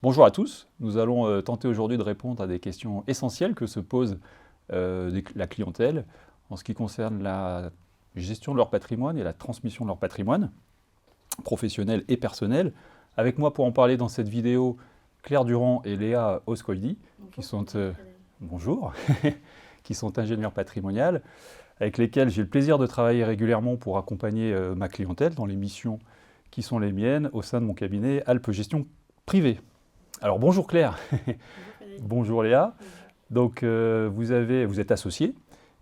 Bonjour à tous, nous allons tenter aujourd'hui de répondre à des questions essentielles que se pose la clientèle en ce qui concerne la gestion de leur patrimoine et la transmission de leur patrimoine, professionnel et personnel. Avec moi pour en parler dans cette vidéo, Claire Durand et Léa Oscoidi, qui sont, bonjour, qui sont ingénieurs patrimoniales, avec lesquels j'ai le plaisir de travailler régulièrement pour accompagner ma clientèle dans les missions qui sont les miennes au sein de mon cabinet Alpes Gestion Privée. Alors bonjour Claire. Bonjour Léa. Donc vous êtes associés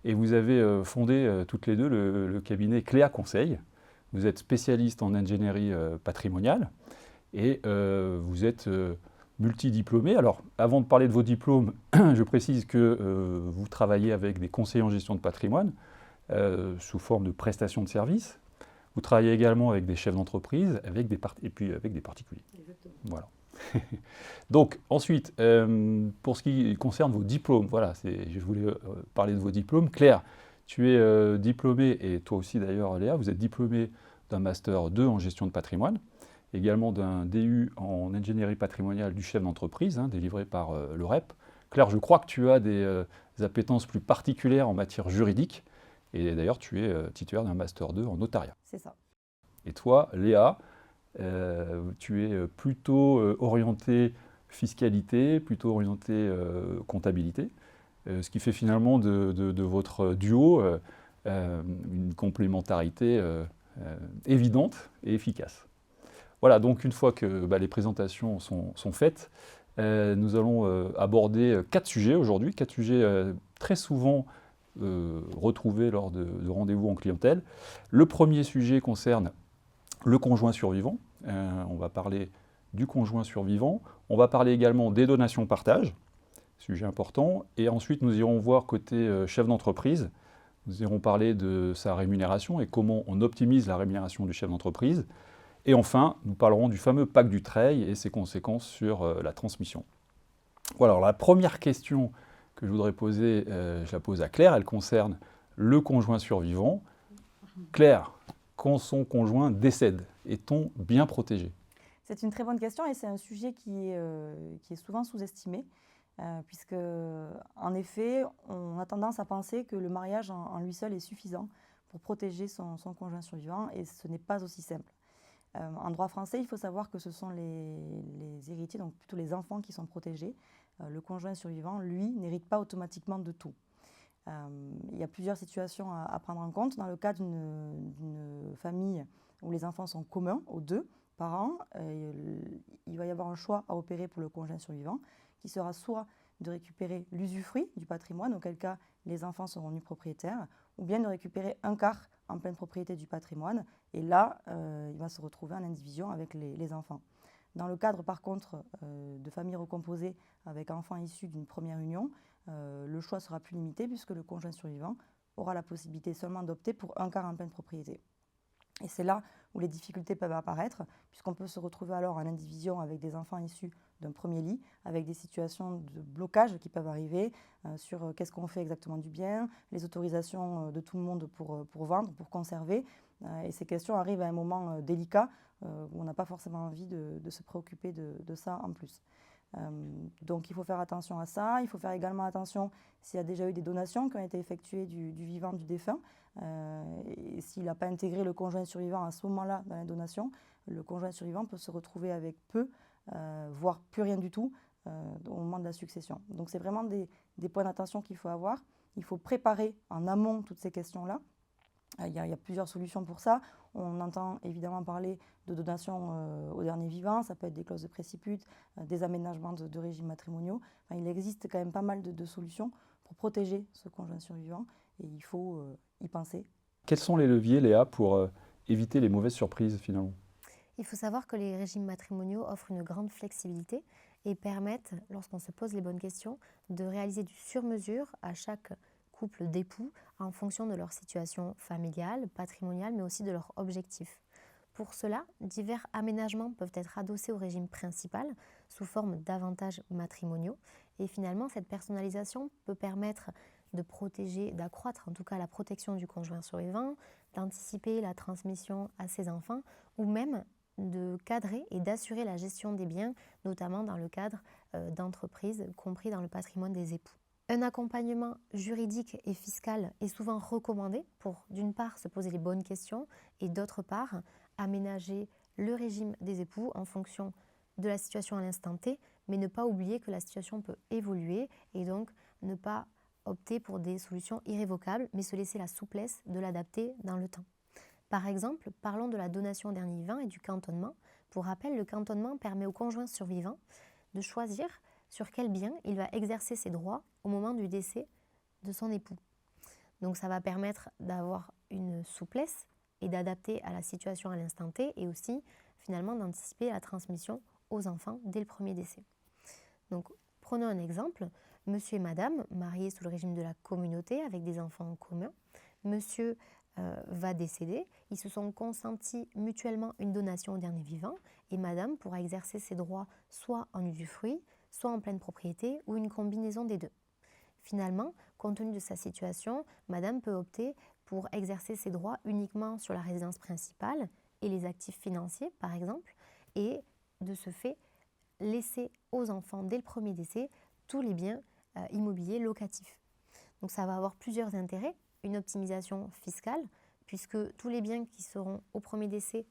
et vous avez fondé toutes les deux le cabinet Cléa Conseil. Vous êtes spécialiste en ingénierie patrimoniale et vous êtes multidiplômé. Alors avant de parler de vos diplômes, je précise que vous travaillez avec des conseillers en gestion de patrimoine sous forme de prestations de services. Vous travaillez également avec des chefs d'entreprise et puis avec des particuliers. Exactement. Voilà. Donc ensuite, pour ce qui concerne vos diplômes, voilà, je voulais parler de vos diplômes. Claire, tu es diplômée, et toi aussi d'ailleurs Léa, vous êtes diplômée d'un Master 2 en gestion de patrimoine, également d'un DU en ingénierie patrimoniale du chef d'entreprise, délivré par l'OREP. Claire, je crois que tu as des appétences plus particulières en matière juridique, et d'ailleurs tu es titulaire d'un Master 2 en notariat. C'est ça. Et toi, Léa, tu es plutôt orienté fiscalité, plutôt orienté comptabilité, ce qui fait finalement de votre duo une complémentarité évidente et efficace. Voilà, donc une fois que les présentations sont faites, nous allons aborder 4 sujets aujourd'hui, 4 sujets très souvent retrouvés lors de rendez-vous en clientèle. Le premier sujet concerne le conjoint survivant. On va parler du conjoint survivant. On va parler également des donations partage, sujet important. Et ensuite, nous irons voir côté chef d'entreprise. Nous irons parler de sa rémunération et comment on optimise la rémunération du chef d'entreprise. Et enfin, nous parlerons du fameux pacte Dutreil et ses conséquences sur la transmission. Voilà, alors la première question que je voudrais poser, je la pose à Claire. Elle concerne le conjoint survivant. Claire, quand son conjoint décède, est-on bien protégé? C'est une très bonne question et c'est un sujet qui est souvent sous-estimé, puisque, en effet, on a tendance à penser que le mariage en lui seul est suffisant pour protéger son conjoint survivant, et ce n'est pas aussi simple. En droit français, il faut savoir que ce sont les héritiers, donc plutôt les enfants, qui sont protégés. Le conjoint survivant, lui, n'hérite pas automatiquement de tout. Il y a plusieurs situations à prendre en compte. Dans le cas d'une famille où les enfants sont communs aux deux parents, il va y avoir un choix à opérer pour le conjoint survivant, qui sera soit de récupérer l'usufruit du patrimoine, auquel cas les enfants seront nus propriétaires, ou bien de récupérer un quart en pleine propriété du patrimoine, et là, il va se retrouver en indivision avec les enfants. Dans le cadre, par contre, de familles recomposées avec enfants issus d'une première union, le choix sera plus limité, puisque le conjoint survivant aura la possibilité seulement d'opter pour un quart en pleine propriété. Et c'est là où les difficultés peuvent apparaître, puisqu'on peut se retrouver alors en indivision avec des enfants issus d'un premier lit, avec des situations de blocage qui peuvent arriver sur qu'est-ce qu'on fait exactement du bien, les autorisations de tout le monde pour vendre, pour conserver. Et ces questions arrivent à un moment délicat où on n'a pas forcément envie de se préoccuper de ça en plus. Donc il faut faire attention à ça. Il faut faire également attention s'il y a déjà eu des donations qui ont été effectuées du vivant du défunt. Et s'il n'a pas intégré le conjoint survivant à ce moment-là dans la donation, le conjoint survivant peut se retrouver avec peu, voire plus rien du tout au moment de la succession. Donc c'est vraiment des points d'attention qu'il faut avoir. Il faut préparer en amont toutes ces questions-là. Il y a plusieurs solutions pour ça. On entend évidemment parler de donations au dernier vivant, ça peut être des clauses de préciput, des aménagements de régimes matrimoniaux. Enfin, il existe quand même pas mal de solutions pour protéger ce conjoint survivant, et il faut y penser. Quels sont les leviers, Léa, pour éviter les mauvaises surprises finalement? Il faut savoir que les régimes matrimoniaux offrent une grande flexibilité et permettent, lorsqu'on se pose les bonnes questions, de réaliser du sur-mesure à chaque couple d'époux en fonction de leur situation familiale, patrimoniale, mais aussi de leurs objectifs. Pour cela, divers aménagements peuvent être adossés au régime principal sous forme d'avantages matrimoniaux. Et finalement, cette personnalisation peut permettre de protéger, d'accroître en tout cas la protection du conjoint survivant, d'anticiper la transmission à ses enfants, ou même de cadrer et d'assurer la gestion des biens, notamment dans le cadre d'entreprises, compris dans le patrimoine des époux. Un accompagnement juridique et fiscal est souvent recommandé pour, d'une part, se poser les bonnes questions et, d'autre part, aménager le régime des époux en fonction de la situation à l'instant T, mais ne pas oublier que la situation peut évoluer et donc ne pas opter pour des solutions irrévocables, mais se laisser la souplesse de l'adapter dans le temps. Par exemple, parlons de la donation au dernier vivant et du cantonnement. Pour rappel, le cantonnement permet au conjoint survivant de choisir sur quel bien il va exercer ses droits au moment du décès de son époux. Donc ça va permettre d'avoir une souplesse et d'adapter à la situation à l'instant T et aussi finalement d'anticiper la transmission aux enfants dès le premier décès. Donc prenons un exemple, monsieur et madame, mariés sous le régime de la communauté avec des enfants en commun, monsieur va décéder, ils se sont consentis mutuellement une donation au dernier vivant et madame pourra exercer ses droits soit en usufruit, soit en pleine propriété ou une combinaison des deux. Finalement, compte tenu de sa situation, madame peut opter pour exercer ses droits uniquement sur la résidence principale et les actifs financiers par exemple et de ce fait laisser aux enfants dès le premier décès tous les biens immobiliers locatifs. Donc ça va avoir plusieurs intérêts. Une optimisation fiscale, puisque tous les biens qui seront au premier décès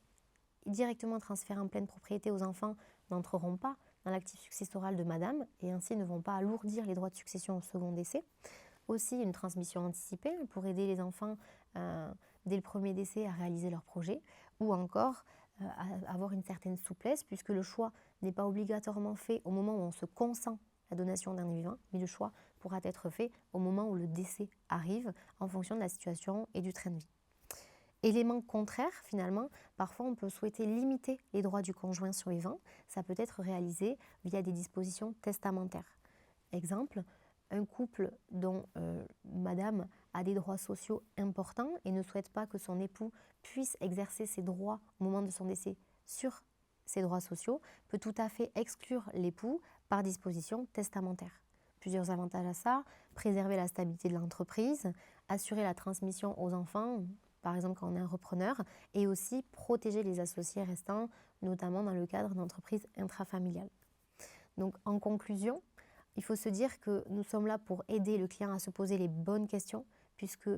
directement transférés en pleine propriété aux enfants n'entreront pas dans l'actif successoral de madame et ainsi ne vont pas alourdir les droits de succession au second décès. Aussi une transmission anticipée pour aider les enfants dès le premier décès à réaliser leurs projets ou encore à avoir une certaine souplesse puisque le choix n'est pas obligatoirement fait au moment où on se consent à la donation d'un vivant, mais le choix pourra être fait au moment où le décès arrive en fonction de la situation et du train de vie. Élément contraire, finalement, parfois on peut souhaiter limiter les droits du conjoint survivant. Ça peut être réalisé via des dispositions testamentaires. Exemple, un couple dont madame a des droits sociaux importants et ne souhaite pas que son époux puisse exercer ses droits au moment de son décès sur ses droits sociaux peut tout à fait exclure l'époux par disposition testamentaire. Plusieurs avantages à ça, préserver la stabilité de l'entreprise, assurer la transmission aux enfants, par exemple quand on est un repreneur, et aussi protéger les associés restants, notamment dans le cadre d'entreprises intrafamiliales. Donc en conclusion, il faut se dire que nous sommes là pour aider le client à se poser les bonnes questions, puisque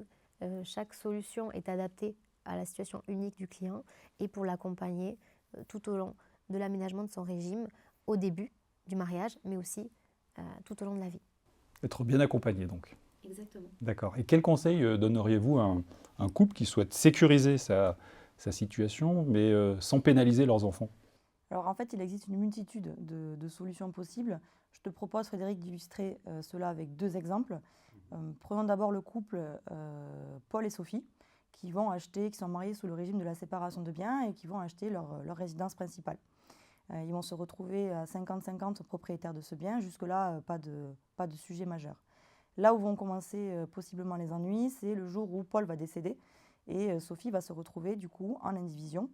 chaque solution est adaptée à la situation unique du client, et pour l'accompagner tout au long de l'aménagement de son régime, au début du mariage, mais aussi tout au long de la vie. Être bien accompagné donc. Exactement. D'accord. Et quel conseil donneriez-vous à un couple qui souhaite sécuriser sa situation, mais sans pénaliser leurs enfants ? Alors en fait, il existe une multitude de solutions possibles. Je te propose, Frédéric, d'illustrer cela avec deux exemples. Prenons d'abord le couple Paul et Sophie, qui sont mariés sous le régime de la séparation de biens et qui vont acheter leur résidence principale. Ils vont se retrouver à 50-50 propriétaires de ce bien. Jusque-là, pas de sujet majeur. Là où vont commencer possiblement les ennuis, c'est le jour où Paul va décéder et Sophie va se retrouver du coup en indivision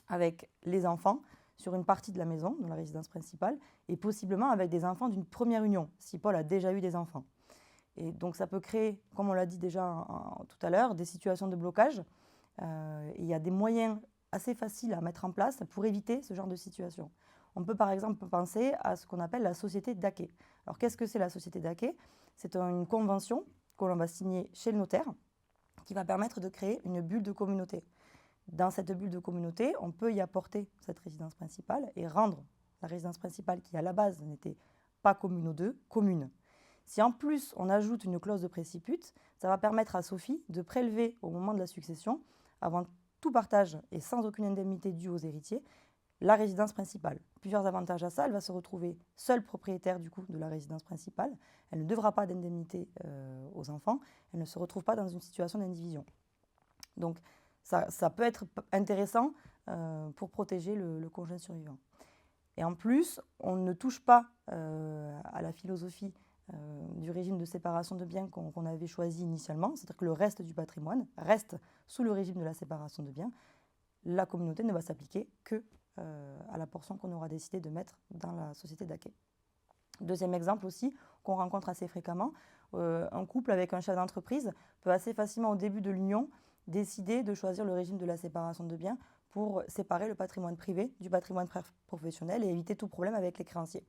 avec les enfants sur une partie de la maison, de la résidence principale, et possiblement avec des enfants d'une première union, si Paul a déjà eu des enfants. Et donc ça peut créer, comme on l'a dit déjà tout à l'heure, des situations de blocage. Il y a des moyens assez faciles à mettre en place pour éviter ce genre de situation. On peut par exemple penser à ce qu'on appelle la société d'Aquet. Alors qu'est-ce que c'est la société d'Aquet ? C'est une convention que l'on va signer chez le notaire qui va permettre de créer une bulle de communauté. Dans cette bulle de communauté, on peut y apporter cette résidence principale et rendre la résidence principale qui à la base n'était pas commune aux deux, commune. Si en plus on ajoute une clause de préciput, ça va permettre à Sophie de prélever au moment de la succession, avant tout partage et sans aucune indemnité due aux héritiers, la résidence principale. Plusieurs avantages à ça, elle va se retrouver seule propriétaire du coup de la résidence principale, elle ne devra pas d'indemnité aux enfants, elle ne se retrouve pas dans une situation d'indivision. Donc ça peut être intéressant pour protéger le conjoint survivant. Et en plus, on ne touche pas à la philosophie du régime de séparation de biens qu'on avait choisi initialement, c'est-à-dire que le reste du patrimoine reste sous le régime de la séparation de biens. La communauté ne va s'appliquer que à la portion qu'on aura décidé de mettre dans la société d'Aquet. Deuxième exemple aussi, qu'on rencontre assez fréquemment, un couple avec un chef d'entreprise peut assez facilement au début de l'union décider de choisir le régime de la séparation de biens pour séparer le patrimoine privé du patrimoine professionnel et éviter tout problème avec les créanciers.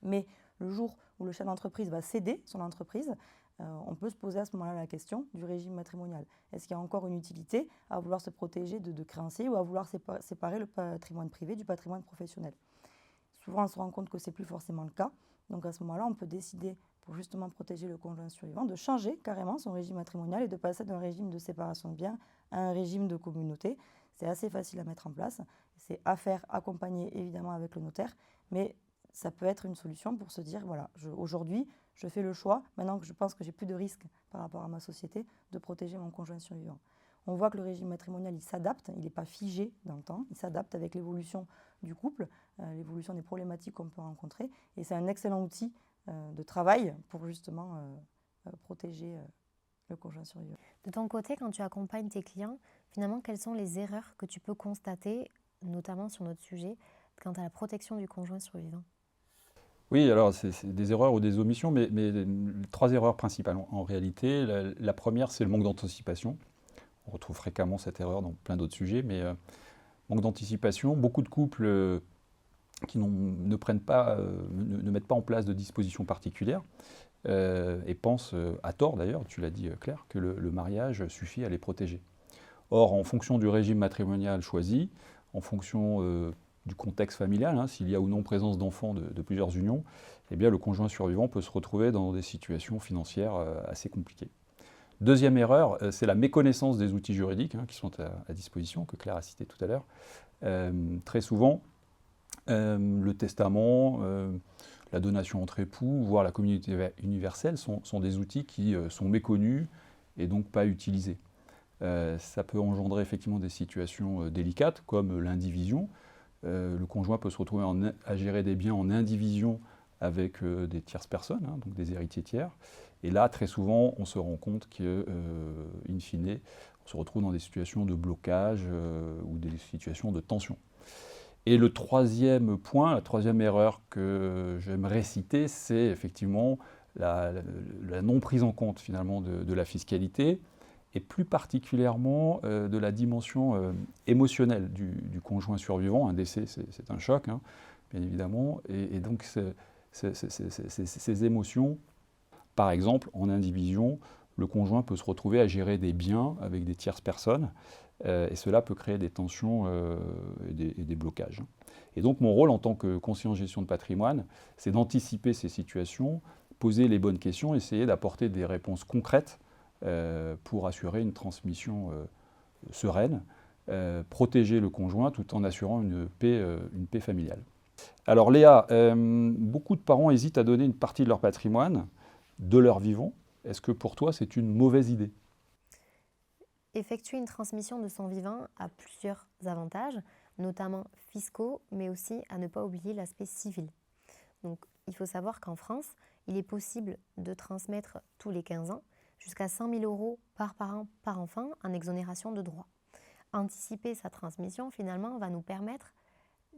Mais le jour où le chef d'entreprise va céder son entreprise, on peut se poser à ce moment-là la question du régime matrimonial. Est-ce qu'il y a encore une utilité à vouloir se protéger de créanciers ou à vouloir séparer le patrimoine privé du patrimoine professionnel? Souvent, on se rend compte que ce n'est plus forcément le cas. Donc à ce moment-là, on peut décider, pour justement protéger le conjoint survivant, de changer carrément son régime matrimonial et de passer d'un régime de séparation de biens à un régime de communauté. C'est assez facile à mettre en place. C'est à faire, accompagner évidemment avec le notaire, mais ça peut être une solution pour se dire, voilà, aujourd'hui, je fais le choix, maintenant que je pense que j'ai plus de risques par rapport à ma société, de protéger mon conjoint survivant. On voit que le régime matrimonial, il s'adapte, il n'est pas figé dans le temps, il s'adapte avec l'évolution du couple, l'évolution des problématiques qu'on peut rencontrer, et c'est un excellent outil de travail pour justement protéger le conjoint survivant. De ton côté, quand tu accompagnes tes clients, finalement, quelles sont les erreurs que tu peux constater, notamment sur notre sujet, quant à la protection du conjoint survivant? Oui, alors c'est des erreurs ou des omissions, mais 3 erreurs principales en réalité. La première, c'est le manque d'anticipation. On retrouve fréquemment cette erreur dans plein d'autres sujets, mais manque d'anticipation. Beaucoup de couples qui ne mettent pas en place de dispositions particulières et pensent, à tort d'ailleurs, tu l'as dit Claire, que le mariage suffit à les protéger. Or, en fonction du régime matrimonial choisi, en fonction du contexte familial, s'il y a ou non présence d'enfants de plusieurs unions, eh bien, le conjoint survivant peut se retrouver dans des situations financières assez compliquées. Deuxième erreur, c'est la méconnaissance des outils juridiques qui sont à disposition, que Claire a cité tout à l'heure. Très souvent, le testament, la donation entre époux, voire la communauté universelle sont des outils qui sont méconnus et donc pas utilisés. Ça peut engendrer effectivement des situations délicates comme l'indivision. Le conjoint peut se retrouver à gérer des biens en indivision avec des tierces personnes, donc des héritiers tiers. Et là, très souvent, on se rend compte qu'in fine, on se retrouve dans des situations de blocage ou des situations de tension. Et le troisième point, la troisième erreur que j'aimerais citer, c'est effectivement la non prise en compte finalement de la fiscalité et plus particulièrement de la dimension émotionnelle du conjoint survivant. Un décès, c'est un choc, bien évidemment, et donc ces émotions, par exemple, en indivision, le conjoint peut se retrouver à gérer des biens avec des tierces personnes, et cela peut créer des tensions et des blocages. Et donc mon rôle en tant que conseiller en gestion de patrimoine, c'est d'anticiper ces situations, poser les bonnes questions, essayer d'apporter des réponses concrètes pour assurer une transmission sereine, protéger le conjoint tout en assurant une paix familiale. Alors Léa, beaucoup de parents hésitent à donner une partie de leur patrimoine, de leur vivant. Est-ce que pour toi c'est une mauvaise idée ? Effectuer une transmission de son vivant a plusieurs avantages, notamment fiscaux, mais aussi à ne pas oublier l'aspect civil. Donc, il faut savoir qu'en France, il est possible de transmettre tous les 15 ans jusqu'à 100 000 € par parent, par enfant, en exonération de droits. Anticiper sa transmission, finalement, va nous permettre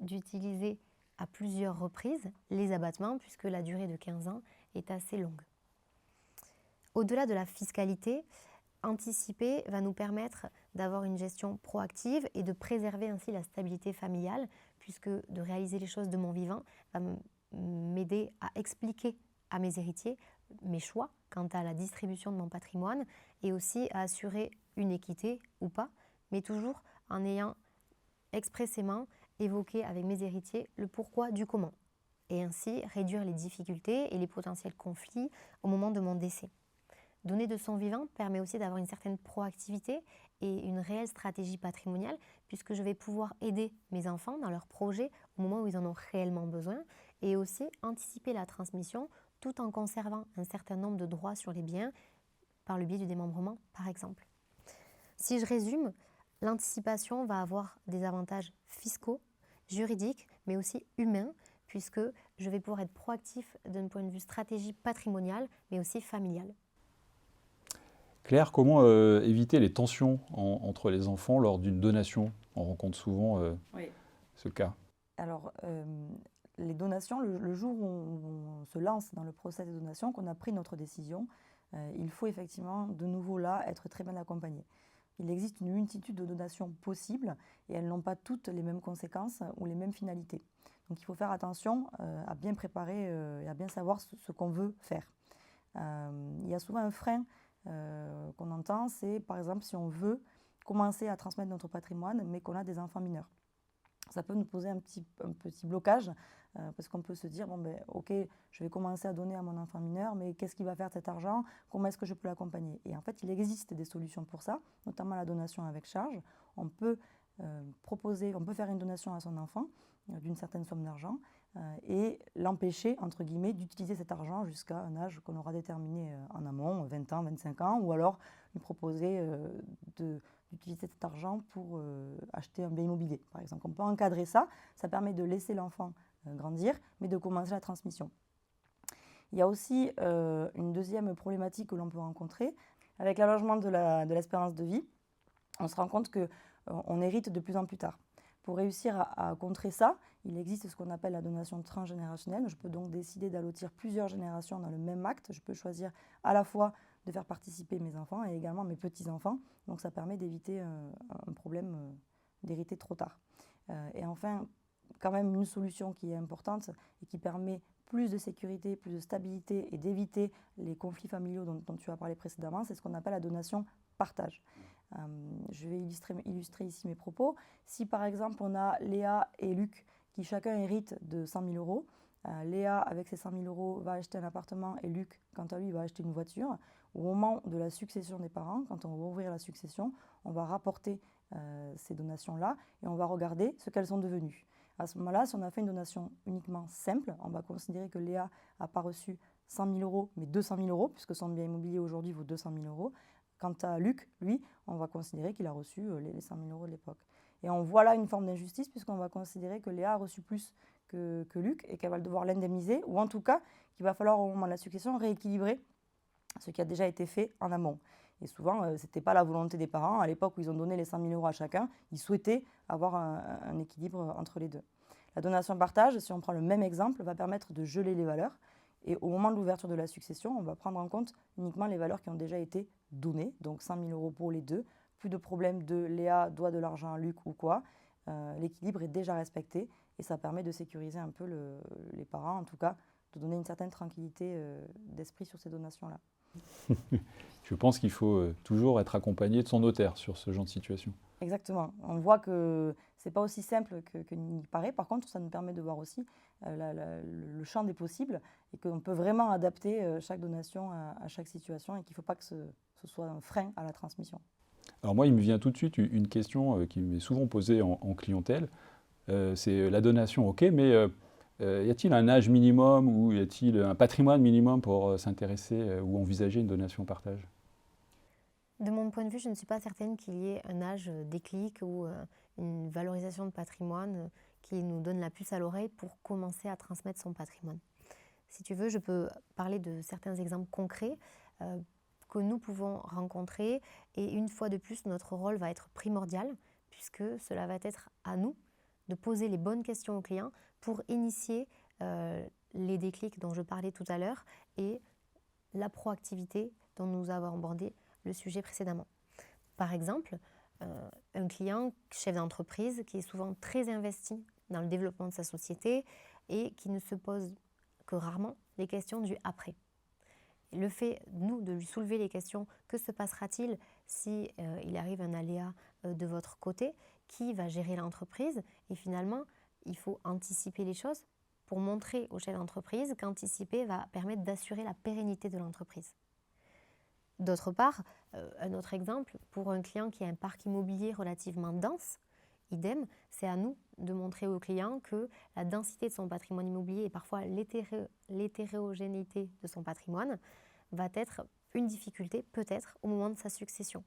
d'utiliser à plusieurs reprises les abattements, puisque la durée de 15 ans est assez longue. Au-delà de la fiscalité, anticiper va nous permettre d'avoir une gestion proactive et de préserver ainsi la stabilité familiale, puisque de réaliser les choses de mon vivant va m'aider à expliquer à mes héritiers mes choix quant à la distribution de mon patrimoine et aussi à assurer une équité ou pas, mais toujours en ayant expressément évoqué avec mes héritiers le pourquoi du comment, et ainsi réduire les difficultés et les potentiels conflits au moment de mon décès. Donner de son vivant permet aussi d'avoir une certaine proactivité et une réelle stratégie patrimoniale, puisque je vais pouvoir aider mes enfants dans leurs projets au moment où ils en ont réellement besoin, et aussi anticiper la transmission tout en conservant un certain nombre de droits sur les biens par le biais du démembrement, par exemple. Si je résume, l'anticipation va avoir des avantages fiscaux, juridiques, mais aussi humains, puisque je vais pouvoir être proactif d'un point de vue stratégie patrimoniale, mais aussi familiale. Claire, comment éviter les tensions entre les enfants lors d'une donation? On rencontre souvent ce cas. Alors, les donations, le jour où on se lance dans le process de donation, qu'on a pris notre décision, il faut effectivement de nouveau là être très bien accompagné. il existe une multitude de donations possibles et elles n'ont pas toutes les mêmes conséquences ou les mêmes finalités. Donc il faut faire attention à bien préparer et à bien savoir ce qu'on veut faire. Il y a souvent un frein qu'on entend, c'est par exemple si on veut commencer à transmettre notre patrimoine mais qu'on a des enfants mineurs. Ça peut nous poser un petit blocage parce qu'on peut se dire, bon ben ok, je vais commencer à donner à mon enfant mineur, mais qu'est-ce qu'il va faire de cet argent? Comment est-ce que je peux l'accompagner? Et en fait, il existe des solutions pour ça, notamment la donation avec charge. On peut faire une donation à son enfant d'une certaine somme d'argent et l'empêcher, entre guillemets, d'utiliser cet argent jusqu'à un âge qu'on aura déterminé en amont, 20 ans, 25 ans, ou alors lui proposer d'utiliser cet argent pour acheter un bien immobilier, par exemple. On peut encadrer ça, ça permet de laisser l'enfant grandir, mais de commencer la transmission. Il y a aussi une deuxième problématique que l'on peut rencontrer. Avec l'allongement de l'espérance de vie, on se rend compte qu'on hérite de plus en plus tard. Pour réussir à contrer ça, il existe ce qu'on appelle la donation transgénérationnelle. Je peux donc décider d'allotir plusieurs générations dans le même acte. Je peux choisir à la fois de faire participer mes enfants et également mes petits-enfants. Donc ça permet d'éviter un problème d'hériter trop tard. Et enfin, quand même une solution qui est importante et qui permet plus de sécurité, plus de stabilité et d'éviter les conflits familiaux dont tu as parlé précédemment, c'est ce qu'on appelle la donation partage. Je vais illustrer ici mes propos. Si par exemple on a Léa et Luc qui chacun héritent de 100 000 euros, Léa avec ses 100 000 euros va acheter un appartement et Luc quant à lui va acheter une voiture. Au moment de la succession des parents, quand on va ouvrir la succession, on va rapporter ces donations-là et on va regarder ce qu'elles sont devenues. À ce moment-là, si on a fait une donation uniquement simple, on va considérer que Léa n'a pas reçu 100 000 euros, mais 200 000 euros, puisque son bien immobilier aujourd'hui vaut 200 000 euros. Quant à Luc, lui, on va considérer qu'il a reçu les 100 000 euros de l'époque. Et on voit là une forme d'injustice, puisqu'on va considérer que Léa a reçu plus que Luc et qu'elle va devoir l'indemniser, ou en tout cas qu'il va falloir au moment de la succession rééquilibrer ce qui a déjà été fait en amont. Et souvent, ce n'était pas la volonté des parents. À l'époque où ils ont donné les 100 000 euros à chacun, ils souhaitaient avoir un équilibre entre les deux. La donation partage, si on prend le même exemple, va permettre de geler les valeurs. Et au moment de l'ouverture de la succession, on va prendre en compte uniquement les valeurs qui ont déjà été données, donc 100 000 euros pour les deux. Plus de problème de Léa doit de l'argent à Luc ou quoi. L'équilibre est déjà respecté et ça permet de sécuriser un peu les parents, en tout cas, de donner une certaine tranquillité d'esprit sur ces donations-là. Je pense qu'il faut toujours être accompagné de son notaire sur ce genre de situation. Exactement. On voit que ce n'est pas aussi simple qu'il n'y paraît. Par contre, ça nous permet de voir aussi le champ des possibles et qu'on peut vraiment adapter chaque donation à chaque situation et qu'il ne faut pas que ce soit un frein à la transmission. Alors moi, il me vient tout de suite une question qui m'est souvent posée en clientèle. C'est la donation, ok, mais y a-t-il un âge minimum ou y a-t-il un patrimoine minimum pour s'intéresser ou envisager une donation partage? De mon point de vue, je ne suis pas certaine qu'il y ait un âge déclic ou une valorisation de patrimoine qui nous donne la puce à l'oreille pour commencer à transmettre son patrimoine. Si tu veux, je peux parler de certains exemples concrets que nous pouvons rencontrer et une fois de plus, notre rôle va être primordial puisque cela va être à nous de poser les bonnes questions aux clients pour initier les déclics dont je parlais tout à l'heure et la proactivité dont nous avons abordé le sujet précédemment. Par exemple, un client, chef d'entreprise, qui est souvent très investi dans le développement de sa société et qui ne se pose que rarement les questions du après. Le fait, nous, de lui soulever les questions, que se passera-t-il si il arrive un aléa de votre côté, qui va gérer l'entreprise? Et finalement, il faut anticiper les choses pour montrer au chef d'entreprise qu'anticiper va permettre d'assurer la pérennité de l'entreprise. D'autre part, un autre exemple, pour un client qui a un parc immobilier relativement dense, idem, c'est à nous de montrer au client que la densité de son patrimoine immobilier et parfois l'hétérogénéité de son patrimoine va être une difficulté peut-être au moment de sa succession.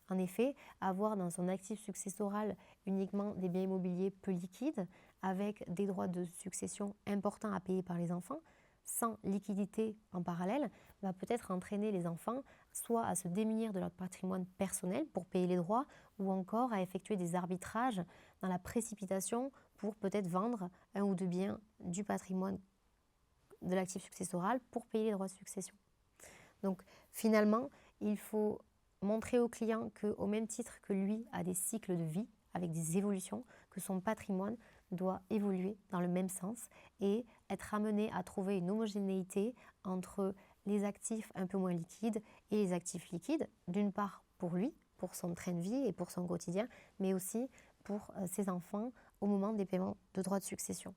En effet, avoir dans son actif successoral uniquement des biens immobiliers peu liquides avec des droits de succession importants à payer par les enfants, sans liquidité en parallèle, va peut-être entraîner les enfants soit à se démunir de leur patrimoine personnel pour payer les droits ou encore à effectuer des arbitrages dans la précipitation pour peut-être vendre un ou deux biens du patrimoine de l'actif successoral pour payer les droits de succession. Donc finalement, il faut montrer au client qu'au même titre que lui a des cycles de vie avec des évolutions, que son patrimoine doit évoluer dans le même sens et être amené à trouver une homogénéité entre les actifs un peu moins liquides et les actifs liquides, d'une part pour lui, pour son train de vie et pour son quotidien, mais aussi pour ses enfants au moment des paiements de droits de succession.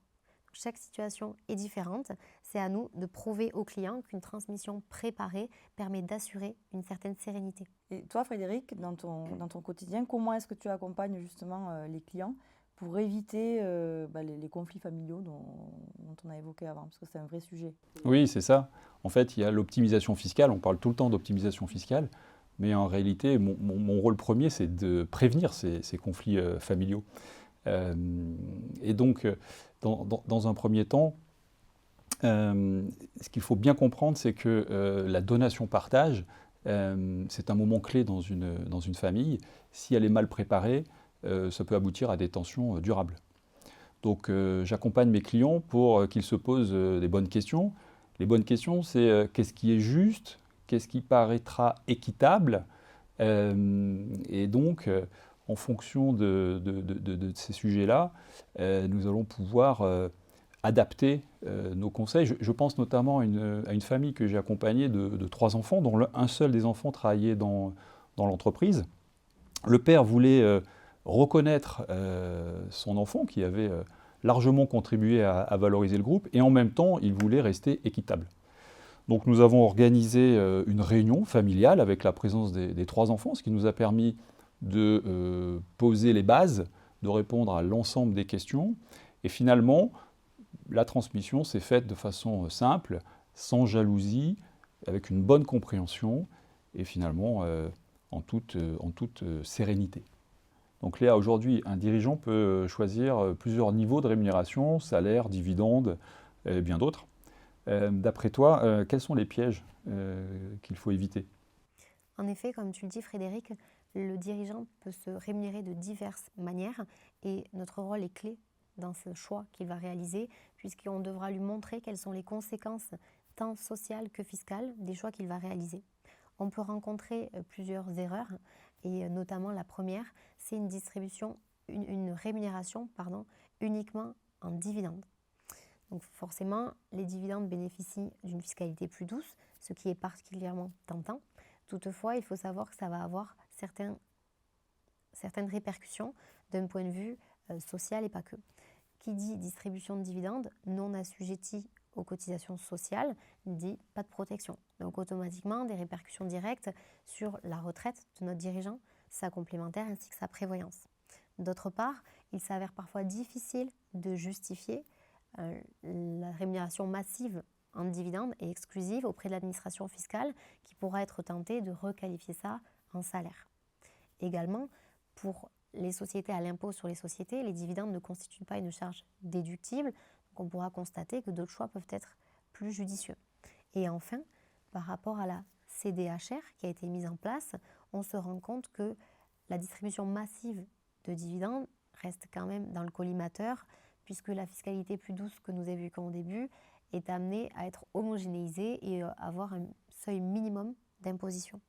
Chaque situation est différente. C'est à nous de prouver aux clients qu'une transmission préparée permet d'assurer une certaine sérénité. Et toi, Frédéric, dans ton quotidien, comment est-ce que tu accompagnes justement les clients pour éviter les conflits familiaux dont on a évoqué avant, parce que c'est un vrai sujet? Oui, c'est ça. En fait, il y a l'optimisation fiscale. On parle tout le temps d'optimisation fiscale, mais en réalité, mon rôle premier, c'est de prévenir ces conflits familiaux. Et donc, dans un premier temps, ce qu'il faut bien comprendre, c'est que la donation-partage, c'est un moment clé dans une famille. Si elle est mal préparée, ça peut aboutir à des tensions durables. Donc j'accompagne mes clients pour qu'ils se posent des bonnes questions. Les bonnes questions, c'est qu'est-ce qui est juste, qu'est-ce qui paraîtra équitable, et donc en fonction de ces sujets-là, nous allons pouvoir adapter nos conseils. Je pense notamment à une famille que j'ai accompagnée de 3 enfants, dont un seul des enfants travaillait dans l'entreprise. Le père voulait reconnaître son enfant qui avait largement contribué à valoriser le groupe, et en même temps, il voulait rester équitable. Donc nous avons organisé une réunion familiale avec la présence des 3 enfants, ce qui nous a permis de poser les bases, de répondre à l'ensemble des questions. Et finalement, la transmission s'est faite de façon simple, sans jalousie, avec une bonne compréhension, et finalement en toute sérénité. Donc Léa, aujourd'hui, un dirigeant peut choisir plusieurs niveaux de rémunération, salaire, dividende, et bien d'autres. D'après toi, quels sont les pièges qu'il faut éviter? En effet, comme tu le dis, Frédéric, le dirigeant peut se rémunérer de diverses manières et notre rôle est clé dans ce choix qu'il va réaliser, puisqu'on devra lui montrer quelles sont les conséquences tant sociales que fiscales des choix qu'il va réaliser. On peut rencontrer plusieurs erreurs, et notamment la première, c'est une rémunération uniquement en dividendes. Donc forcément, les dividendes bénéficient d'une fiscalité plus douce, ce qui est particulièrement tentant. Toutefois, il faut savoir que ça va avoir certaines répercussions d'un point de vue social et pas que. Qui dit distribution de dividendes non assujettie aux cotisations sociales dit pas de protection. Donc automatiquement, des répercussions directes sur la retraite de notre dirigeant, sa complémentaire ainsi que sa prévoyance. D'autre part, il s'avère parfois difficile de justifier la rémunération massive en dividendes et exclusive auprès de l'administration fiscale qui pourra être tentée de requalifier ça en salaire. Également, pour les sociétés à l'impôt sur les sociétés, les dividendes ne constituent pas une charge déductible, donc on pourra constater que d'autres choix peuvent être plus judicieux. Et enfin, par rapport à la CDHR qui a été mise en place, on se rend compte que la distribution massive de dividendes reste quand même dans le collimateur, puisque la fiscalité plus douce que nous évoquons au début est amenée à être homogénéisée et avoir un seuil minimum d'imposition.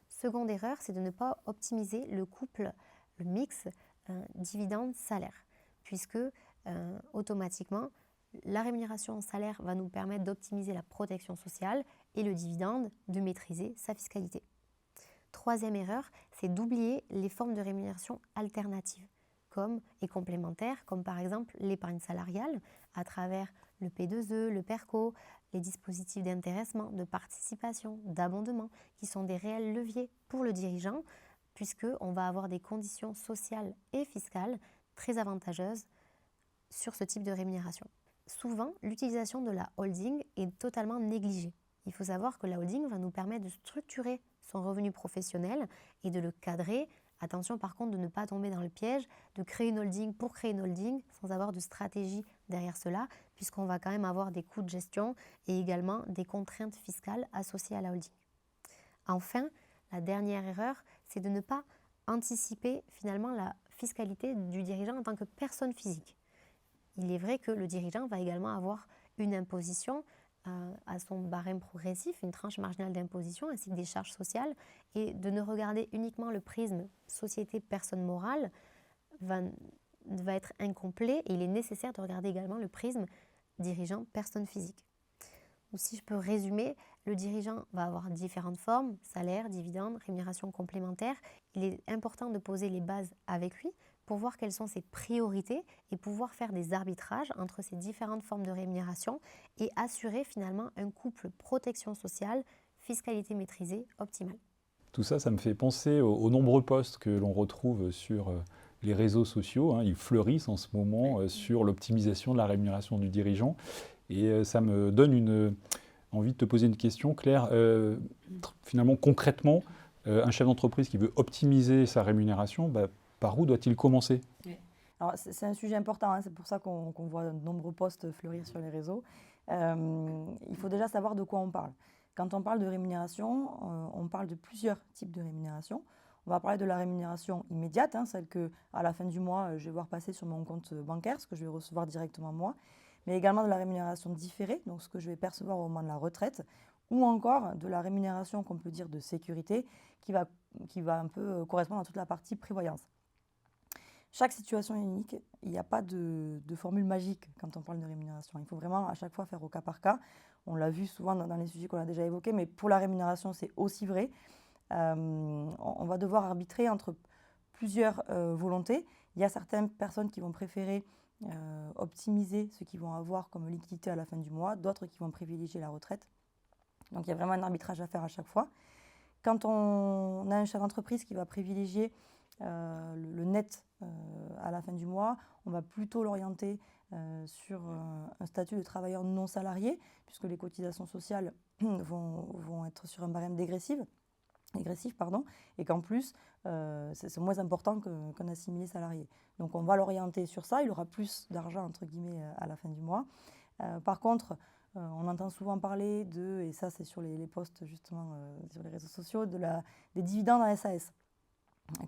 Seconde erreur, c'est de ne pas optimiser le mix dividende-salaire, puisque automatiquement, la rémunération en salaire va nous permettre d'optimiser la protection sociale et le dividende de maîtriser sa fiscalité. Troisième erreur, c'est d'oublier les formes de rémunération alternatives et complémentaires, comme par exemple l'épargne salariale à travers le P2E, le PERCO, les dispositifs d'intéressement, de participation, d'abondement, qui sont des réels leviers pour le dirigeant, puisqu'on va avoir des conditions sociales et fiscales très avantageuses sur ce type de rémunération. Souvent, l'utilisation de la holding est totalement négligée. Il faut savoir que la holding va nous permettre de structurer son revenu professionnel et de le cadrer. Attention par contre de ne pas tomber dans le piège de créer une holding pour créer une holding sans avoir de stratégie derrière cela, puisqu'on va quand même avoir des coûts de gestion et également des contraintes fiscales associées à la holding. Enfin, la dernière erreur, c'est de ne pas anticiper finalement la fiscalité du dirigeant en tant que personne physique. Il est vrai que le dirigeant va également avoir une imposition à son barème progressif, une tranche marginale d'imposition ainsi que des charges sociales, et de ne regarder uniquement le prisme société-personne morale va être incomplet, et il est nécessaire de regarder également le prisme dirigeant-personne physique. Donc, si je peux résumer, le dirigeant va avoir différentes formes, salaire, dividendes, rémunération complémentaire. Il est important de poser les bases avec lui pour voir quelles sont ses priorités et pouvoir faire des arbitrages entre ces différentes formes de rémunération et assurer finalement un couple protection sociale, fiscalité maîtrisée, optimale. Tout ça, ça me fait penser aux nombreux posts que l'on retrouve sur les réseaux sociaux. Hein. Ils fleurissent en ce moment sur l'optimisation de la rémunération du dirigeant. Et ça me donne envie de te poser une question, Claire. Finalement, concrètement, un chef d'entreprise qui veut optimiser sa rémunération, par où doit-il commencer ? Alors, c'est un sujet important, hein, c'est pour ça qu'on voit de nombreux posts fleurir sur les réseaux. Il faut déjà savoir de quoi on parle. Quand on parle de rémunération, on parle de plusieurs types de rémunération. On va parler de la rémunération immédiate, hein, celle qu'à la fin du mois, je vais voir passer sur mon compte bancaire, ce que je vais recevoir directement moi, mais également de la rémunération différée, donc ce que je vais percevoir au moment de la retraite, ou encore de la rémunération qu'on peut dire de sécurité, qui va un peu correspondre à toute la partie prévoyance. Chaque situation est unique, il n'y a pas de formule magique quand on parle de rémunération. Il faut vraiment à chaque fois faire au cas par cas. On l'a vu souvent dans les sujets qu'on a déjà évoqués, mais pour la rémunération, c'est aussi vrai. On va devoir arbitrer entre plusieurs volontés. Il y a certaines personnes qui vont préférer optimiser ce qu'ils vont avoir comme liquidité à la fin du mois, d'autres qui vont privilégier la retraite. Donc il y a vraiment un arbitrage à faire à chaque fois. Quand on a un chef d'entreprise qui va privilégier le net à la fin du mois, on va plutôt l'orienter sur un statut de travailleur non salarié, puisque les cotisations sociales vont être sur un barème dégressif, et qu'en plus, c'est moins important qu'un assimilé salarié. Donc on va l'orienter sur ça, il aura plus d'argent, entre guillemets, à la fin du mois. Par contre, on entend souvent parler et ça c'est sur les posts justement sur les réseaux sociaux, des dividendes en SAS.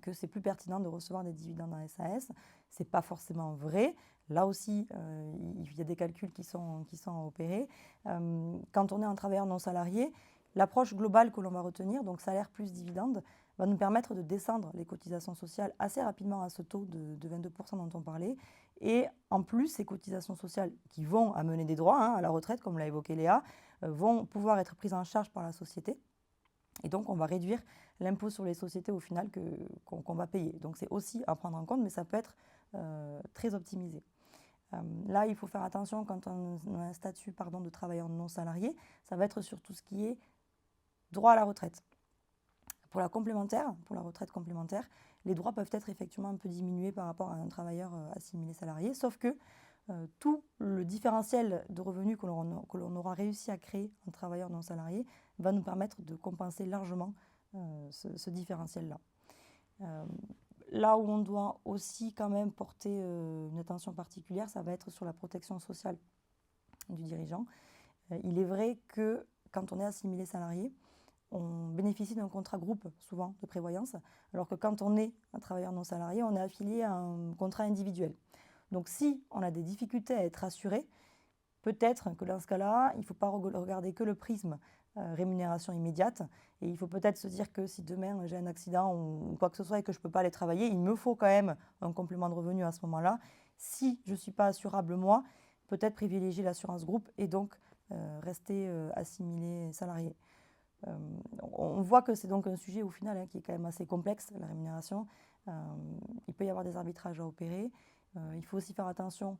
Que c'est plus pertinent de recevoir des dividendes en SAS. Ce n'est pas forcément vrai. Là aussi, il y a des calculs qui sont opérés. Quand on est un travailleur non salarié, l'approche globale que l'on va retenir, donc salaire plus dividende, va nous permettre de descendre les cotisations sociales assez rapidement à ce taux de 22% dont on parlait. Et en plus, ces cotisations sociales qui vont amener des droits à la retraite, comme l'a évoqué Léa, vont pouvoir être prises en charge par la société. Et donc, on va réduire l'impôt sur les sociétés au final qu'on va payer. Donc, c'est aussi à prendre en compte, mais ça peut être très optimisé. Là, il faut faire attention quand on a un statut de travailleur non salarié, ça va être sur tout ce qui est droit à la retraite. Pour la retraite complémentaire, les droits peuvent être effectivement un peu diminués par rapport à un travailleur assimilé salarié, sauf que tout le différentiel de revenus que l'on aura réussi à créer en travailleur non salarié va nous permettre de compenser largement ce différentiel-là. Là où on doit aussi quand même porter une attention particulière, ça va être sur la protection sociale du dirigeant. Il est vrai que quand on est assimilé salarié, on bénéficie d'un contrat groupe souvent de prévoyance, alors que quand on est un travailleur non salarié, on est affilié à un contrat individuel. Donc si on a des difficultés à être assuré, peut-être que dans ce cas-là, il ne faut pas regarder que le prisme rémunération immédiate. Et il faut peut-être se dire que si demain j'ai un accident ou quoi que ce soit et que je ne peux pas aller travailler, il me faut quand même un complément de revenu à ce moment-là. Si je ne suis pas assurable moi, peut-être privilégier l'assurance groupe et donc rester assimilé salarié. On voit que c'est donc un sujet au final qui est quand même assez complexe, la rémunération. Il peut y avoir des arbitrages à opérer. Il faut aussi faire attention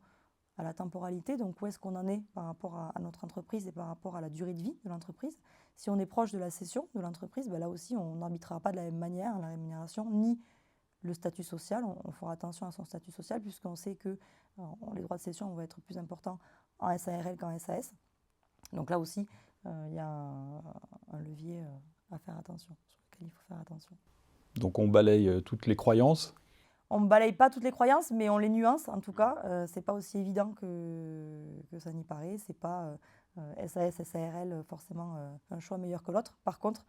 à la temporalité, donc où est-ce qu'on en est par rapport à notre entreprise et par rapport à la durée de vie de l'entreprise. Si on est proche de la cession de l'entreprise, là aussi on n'arbitrera pas de la même manière la rémunération ni le statut social. On fera attention à son statut social puisqu'on sait que les droits de cession vont être plus importants en SARL qu'en SAS. Donc là aussi, il y a un levier à faire attention, sur lequel il faut faire attention. Donc on balaye toutes les croyances. On ne balaye pas toutes les croyances, mais on les nuance en tout cas. Ce n'est pas aussi évident que ça n'y paraît. Ce n'est pas SAS, SARL forcément un choix meilleur que l'autre. Par contre,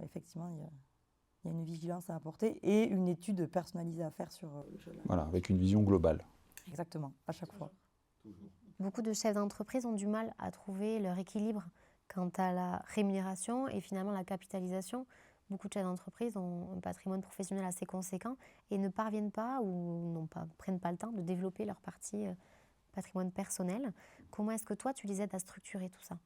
effectivement, il y a une vigilance à apporter et une étude personnalisée à faire sur le choix. Voilà, avec une vision globale. Exactement, à chaque fois. Toujours. Beaucoup de chefs d'entreprise ont du mal à trouver leur équilibre quant à la rémunération et finalement la capitalisation. Beaucoup de chefs d'entreprise ont un patrimoine professionnel assez conséquent et ne parviennent pas ou prennent pas le temps de développer leur partie patrimoine personnel. Comment est-ce que toi, tu les aides à structurer tout ça?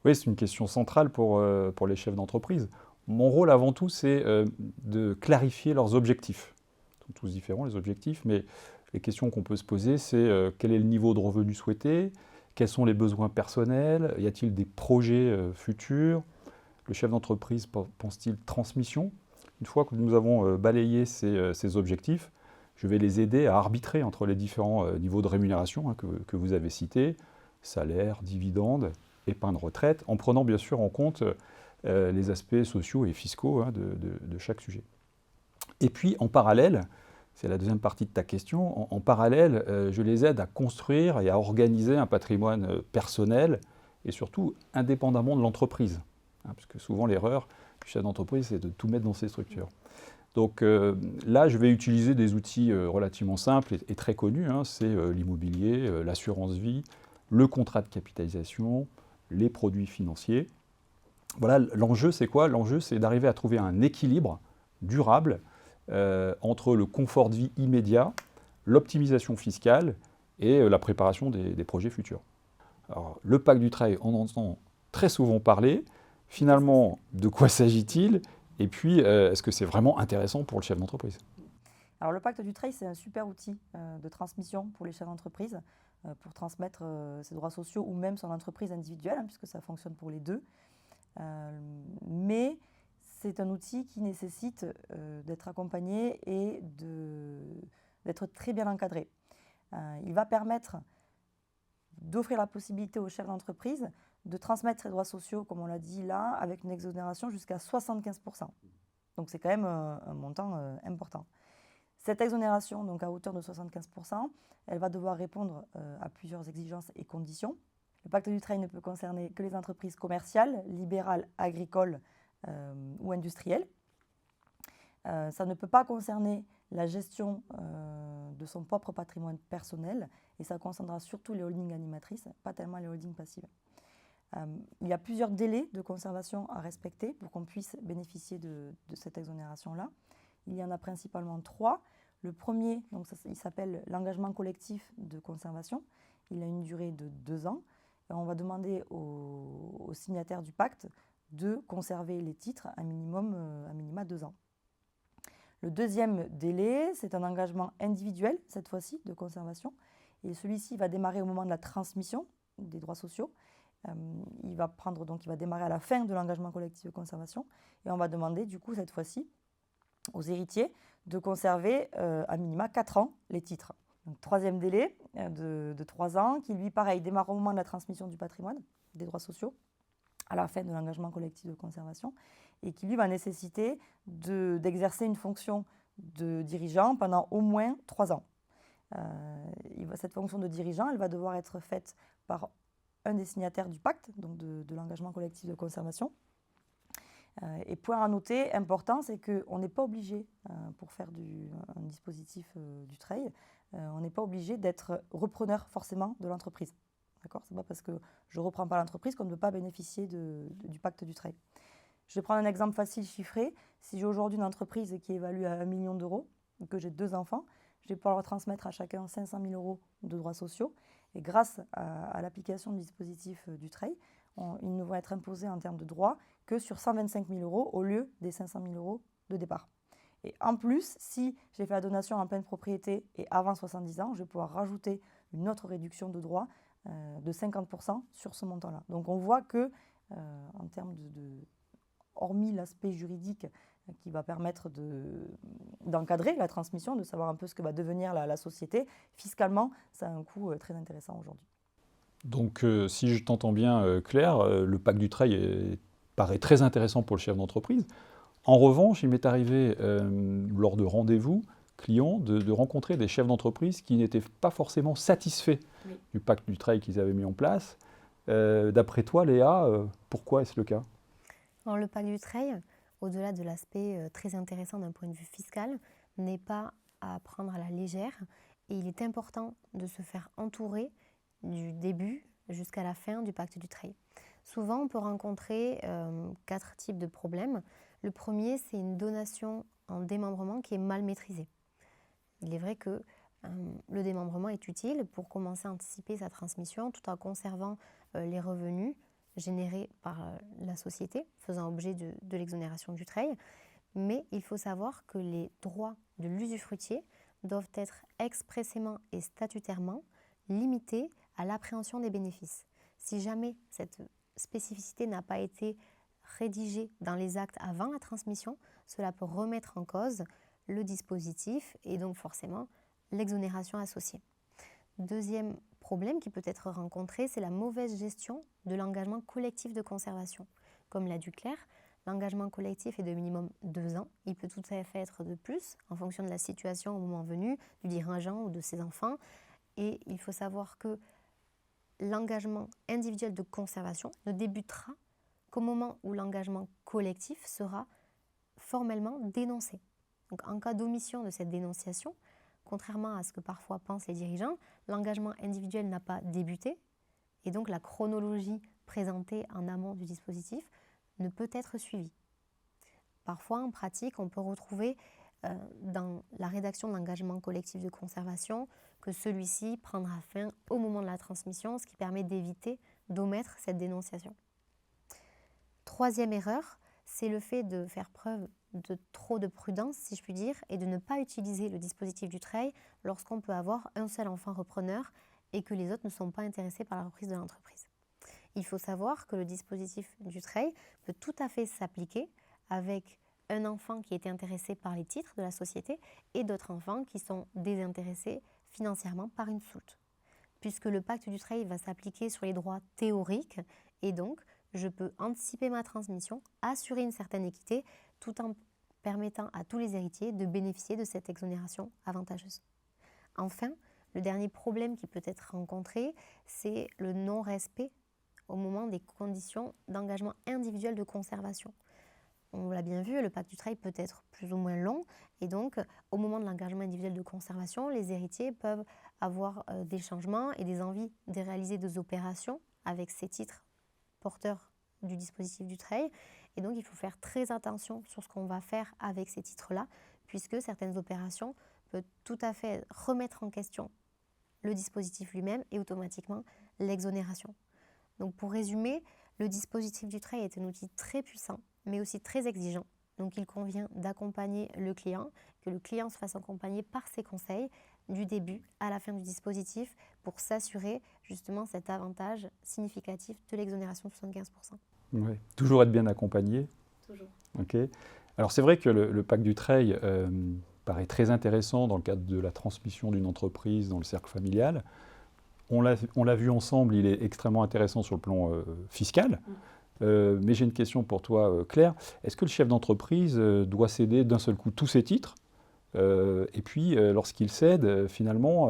Oui, c'est une question centrale pour les chefs d'entreprise. Mon rôle avant tout, c'est de clarifier leurs objectifs. Ils sont tous différents, les objectifs, mais les questions qu'on peut se poser, c'est quel est le niveau de revenu souhaité, quels sont les besoins personnels, y a-t-il des projets futurs, le chef d'entreprise pense-t-il transmission? Une fois que nous avons balayé ces objectifs, je vais les aider à arbitrer entre les différents niveaux de rémunération que vous avez cités, salaire, dividendes, épargne retraite, en prenant bien sûr en compte les aspects sociaux et fiscaux de chaque sujet. Et puis en parallèle, c'est la deuxième partie de ta question, en parallèle, je les aide à construire et à organiser un patrimoine personnel et surtout indépendamment de l'entreprise. Parce que souvent l'erreur du chef d'entreprise, c'est de tout mettre dans ses structures. Donc là, je vais utiliser des outils relativement simples et très connus. C'est l'immobilier, l'assurance vie, le contrat de capitalisation, les produits financiers. Voilà, l'enjeu, c'est quoi? L'enjeu, c'est d'arriver à trouver un équilibre durable entre le confort de vie immédiat, l'optimisation fiscale et la préparation des projets futurs. Alors, le pacte du travail, on en entend très souvent parler. Finalement, de quoi s'agit-il? Et puis, est-ce que c'est vraiment intéressant pour le chef d'entreprise? Alors le pacte du travail, c'est un super outil de transmission pour les chefs d'entreprise, pour transmettre ses droits sociaux ou même son entreprise individuelle, puisque ça fonctionne pour les deux. Mais c'est un outil qui nécessite d'être accompagné et d'être très bien encadré. Il va permettre d'offrir la possibilité aux chefs d'entreprise de transmettre ses droits sociaux, comme on l'a dit là, avec une exonération jusqu'à 75%. Donc c'est quand même un montant important. Cette exonération, donc à hauteur de 75%, elle va devoir répondre à plusieurs exigences et conditions. Le pacte du travail ne peut concerner que les entreprises commerciales, libérales, agricoles ou industrielles. Ça ne peut pas concerner la gestion de son propre patrimoine personnel et ça concernera surtout les holdings animatrices, pas tellement les holdings passives. Il y a plusieurs délais de conservation à respecter pour qu'on puisse bénéficier de cette exonération-là. Il y en a principalement 3. Le premier, donc il s'appelle l'engagement collectif de conservation. Il a une durée de 2 ans. Et on va demander aux signataires du pacte de conserver les titres à minima 2 ans. Le deuxième délai, c'est un engagement individuel, cette fois-ci, de conservation. Et celui-ci va démarrer au moment de la transmission des droits sociaux. Il va démarrer à la fin de l'engagement collectif de conservation. Et on va demander, du coup, cette fois-ci, aux héritiers de conserver à minima 4 ans les titres. Donc, troisième délai de 3 ans, qui lui, pareil, démarre au moment de la transmission du patrimoine, des droits sociaux, à la fin de l'engagement collectif de conservation, et qui lui va nécessiter d'exercer une fonction de dirigeant pendant au moins 3 ans. Cette fonction de dirigeant, elle va devoir être faite par un des signataires du pacte, donc de l'engagement collectif de conservation. Et point à noter, important, c'est qu'on n'est pas obligé, pour faire un dispositif du travail, on n'est pas obligé d'être repreneur forcément de l'entreprise. D'accord ? Ce n'est pas parce que je ne reprends pas l'entreprise qu'on ne peut pas bénéficier du pacte du travail. Je vais prendre un exemple facile chiffré. Si j'ai aujourd'hui une entreprise qui est évaluée à 1 million d'euros, et que j'ai 2 enfants, je vais pouvoir leur transmettre à chacun 500 000 euros de droits sociaux. Et grâce à l'application du dispositif du travail, ils ne vont être imposés en termes de droits que sur 125 000 euros au lieu des 500 000 euros de départ. Et en plus, si j'ai fait la donation en pleine propriété et avant 70 ans, je vais pouvoir rajouter une autre réduction de droits de 50% sur ce montant-là. Donc on voit que, en termes hormis l'aspect juridique qui va permettre d'encadrer la transmission, de savoir un peu ce que va devenir la société, fiscalement, ça a un coût très intéressant aujourd'hui. Donc, si je t'entends bien, Claire, le pacte du travail paraît très intéressant pour le chef d'entreprise. En revanche, il m'est arrivé, lors de rendez-vous clients, de rencontrer des chefs d'entreprise qui n'étaient pas forcément satisfaits du pacte du travail qu'ils avaient mis en place. D'après toi, Léa, pourquoi est-ce le cas? Alors, le pacte du travail, au-delà de l'aspect très intéressant d'un point de vue fiscal, n'est pas à prendre à la légère. Et il est important de se faire entourer du début jusqu'à la fin du pacte Dutreil. Souvent, on peut rencontrer 4 types de problèmes. Le premier, c'est une donation en démembrement qui est mal maîtrisée. Il est vrai que le démembrement est utile pour commencer à anticiper sa transmission tout en conservant les revenus générés par la société, faisant objet de l'exonération Dutreil. Mais il faut savoir que les droits de l'usufruitier doivent être expressément et statutairement limités à l'appréhension des bénéfices. Si jamais cette spécificité n'a pas été rédigée dans les actes avant la transmission, cela peut remettre en cause le dispositif et donc forcément l'exonération associée. Deuxième problème qui peut être rencontré, c'est la mauvaise gestion de l'engagement collectif de conservation. Comme l'a dit Claire, l'engagement collectif est de minimum 2 ans. Il peut tout à fait être de plus en fonction de la situation au moment venu, du dirigeant ou de ses enfants. Et il faut savoir que l'engagement individuel de conservation ne débutera qu'au moment où l'engagement collectif sera formellement dénoncé. Donc, en cas d'omission de cette dénonciation, contrairement à ce que parfois pensent les dirigeants, l'engagement individuel n'a pas débuté et donc la chronologie présentée en amont du dispositif ne peut être suivie. Parfois, en pratique, on peut retrouver dans la rédaction de l'engagement collectif de conservation que celui-ci prendra fin au moment de la transmission, ce qui permet d'éviter d'omettre cette dénonciation. Troisième erreur, c'est le fait de faire preuve de trop de prudence, si je puis dire, et de ne pas utiliser le dispositif Dutreil lorsqu'on peut avoir un seul enfant repreneur et que les autres ne sont pas intéressés par la reprise de l'entreprise. Il faut savoir que le dispositif Dutreil peut tout à fait s'appliquer avec un enfant qui est intéressé par les titres de la société et d'autres enfants qui sont désintéressés financièrement par une soulte. Puisque le pacte Dutreil va s'appliquer sur les droits théoriques et donc je peux anticiper ma transmission, assurer une certaine équité tout en permettant à tous les héritiers de bénéficier de cette exonération avantageuse. Enfin, le dernier problème qui peut être rencontré, c'est le non-respect au moment des conditions d'engagement individuel de conservation. On l'a bien vu, le pacte Dutreil peut être plus ou moins long et donc au moment de l'engagement individuel de conservation, les héritiers peuvent avoir des changements et des envies de réaliser des opérations avec ces titres porteurs du dispositif Dutreil. Et donc, il faut faire très attention sur ce qu'on va faire avec ces titres-là, puisque certaines opérations peuvent tout à fait remettre en question le dispositif lui-même et automatiquement l'exonération. Donc, pour résumer, le dispositif Dutreil est un outil très puissant, mais aussi très exigeant. Donc, il convient d'accompagner le client, que le client se fasse accompagner par ses conseils du début à la fin du dispositif pour s'assurer justement cet avantage significatif de l'exonération de 75%. Ouais. Toujours être bien accompagné. Toujours. Ok. Alors c'est vrai que le pacte Dutreil paraît très intéressant dans le cadre de la transmission d'une entreprise dans le cercle familial. On l'a vu ensemble, il est extrêmement intéressant sur le plan fiscal. Mais j'ai une question pour toi, Claire. Est-ce que le chef d'entreprise doit céder d'un seul coup tous ses titres et puis, lorsqu'il cède, finalement,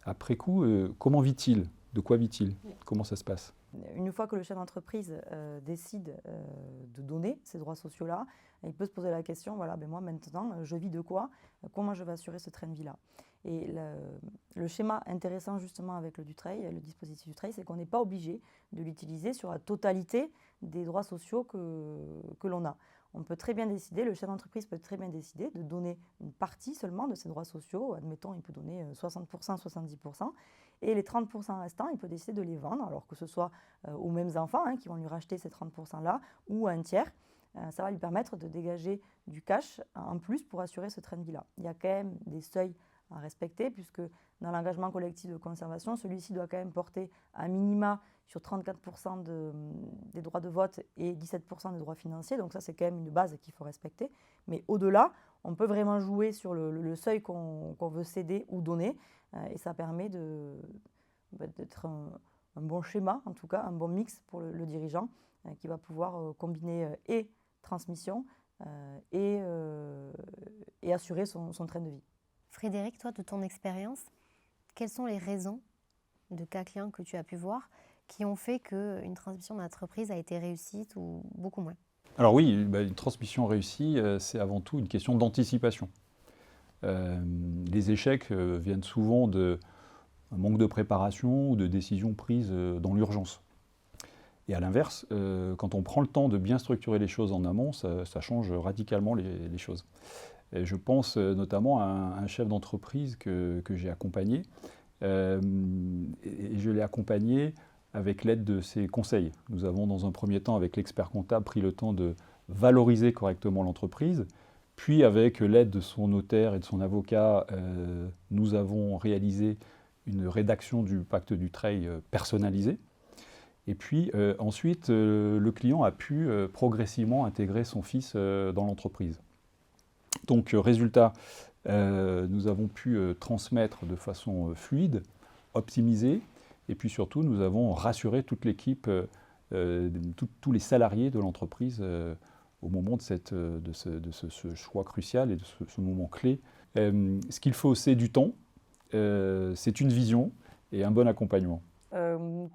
après coup, comment vit-il? De quoi vit-il? Comment ça se passe? Une fois que le chef d'entreprise décide de donner ces droits sociaux-là, il peut se poser la question, voilà, moi maintenant, je vis de quoi? Comment je vais assurer ce train de vie-là? Et le schéma intéressant justement avec le Dutreil, le dispositif Dutreil, c'est qu'on n'est pas obligé de l'utiliser sur la totalité des droits sociaux que l'on a. On peut très bien décider, le chef d'entreprise peut très bien décider de donner une partie seulement de ses droits sociaux. Admettons, il peut donner 60%, 70%. Et les 30% restants, il peut décider de les vendre, alors que ce soit aux mêmes enfants qui vont lui racheter ces 30%-là, ou à un tiers. Ça va lui permettre de dégager du cash en plus pour assurer ce train de vie-là. Il y a quand même des seuils à respecter, puisque dans l'engagement collectif de conservation, celui-ci doit quand même porter à minima sur 34% des droits de vote et 17% des droits financiers. Donc ça, c'est quand même une base qu'il faut respecter. Mais au-delà, on peut vraiment jouer sur le seuil qu'on veut céder ou donner. Et ça permet d'être un bon schéma, en tout cas, un bon mix pour le dirigeant qui va pouvoir combiner et transmission et assurer son train de vie. Frédéric, toi, de ton expérience, quelles sont les raisons de cas clients que tu as pu voir qui ont fait qu'une transmission d'entreprise a été réussie ou beaucoup moins? Alors oui, une transmission réussie, c'est avant tout une question d'anticipation. Les échecs viennent souvent un manque de préparation ou de décision prise dans l'urgence. Et à l'inverse, quand on prend le temps de bien structurer les choses en amont, ça change radicalement les choses. Et je pense notamment à un chef d'entreprise que j'ai accompagné, et je l'ai accompagné avec l'aide de ses conseils. Nous avons dans un premier temps, avec l'expert comptable, pris le temps de valoriser correctement l'entreprise, puis avec l'aide de son notaire et de son avocat, nous avons réalisé une rédaction du pacte du Treuil personnalisé. Et puis ensuite, le client a pu progressivement intégrer son fils dans l'entreprise. Donc résultat, nous avons pu transmettre de façon fluide, optimisée, et puis surtout nous avons rassuré toute l'équipe, tous les salariés de l'entreprise au moment de ce choix crucial et de ce moment clé. Ce qu'il faut, c'est du temps, c'est une vision et un bon accompagnement.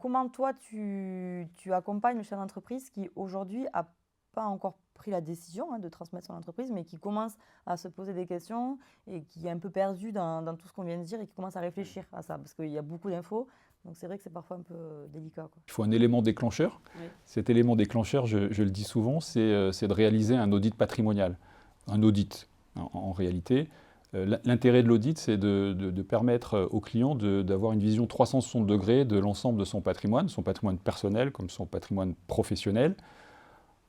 Comment toi tu accompagnes le chef d'entreprise qui aujourd'hui n'a pas encore pris la décision de transmettre son entreprise, mais qui commence à se poser des questions et qui est un peu perdu dans tout ce qu'on vient de dire et qui commence à réfléchir à ça, parce qu'il y a beaucoup d'infos, donc c'est vrai que c'est parfois un peu délicat, quoi. Il faut un élément déclencheur. Oui. Cet élément déclencheur, je le dis souvent, c'est de réaliser un audit patrimonial. Un audit, en réalité. L'intérêt de l'audit, c'est de permettre au client d'avoir une vision 360 degrés de l'ensemble de son patrimoine personnel comme son patrimoine professionnel.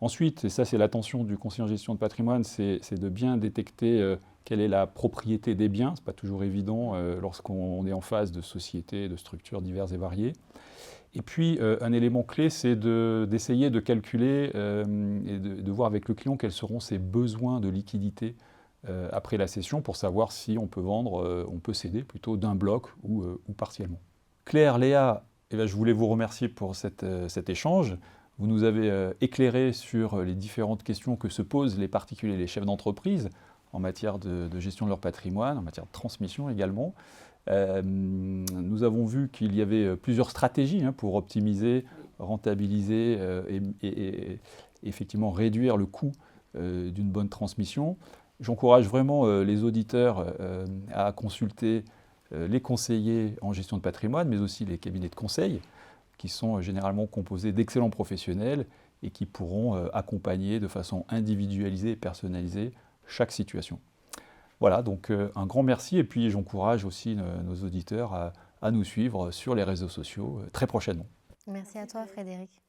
Ensuite, et ça c'est l'attention du conseiller en gestion de patrimoine, c'est de bien détecter quelle est la propriété des biens. Ce n'est pas toujours évident lorsqu'on est en phase de sociétés, de structures diverses et variées. Et puis, un élément clé, c'est d'essayer de calculer et de voir avec le client quels seront ses besoins de liquidité après la cession pour savoir si on peut vendre, on peut céder plutôt d'un bloc ou partiellement. Claire, Léa, je voulais vous remercier pour cet échange. Vous nous avez éclairé sur les différentes questions que se posent les particuliers, les chefs d'entreprise en matière de gestion de leur patrimoine, en matière de transmission également. Nous avons vu qu'il y avait plusieurs stratégies pour optimiser, rentabiliser et effectivement réduire le coût d'une bonne transmission. J'encourage vraiment les auditeurs à consulter les conseillers en gestion de patrimoine, mais aussi les cabinets de conseil, qui sont généralement composés d'excellents professionnels et qui pourront accompagner de façon individualisée et personnalisée chaque situation. Voilà, donc un grand merci, et puis j'encourage aussi nos auditeurs à nous suivre sur les réseaux sociaux très prochainement. Merci à toi, Frédéric.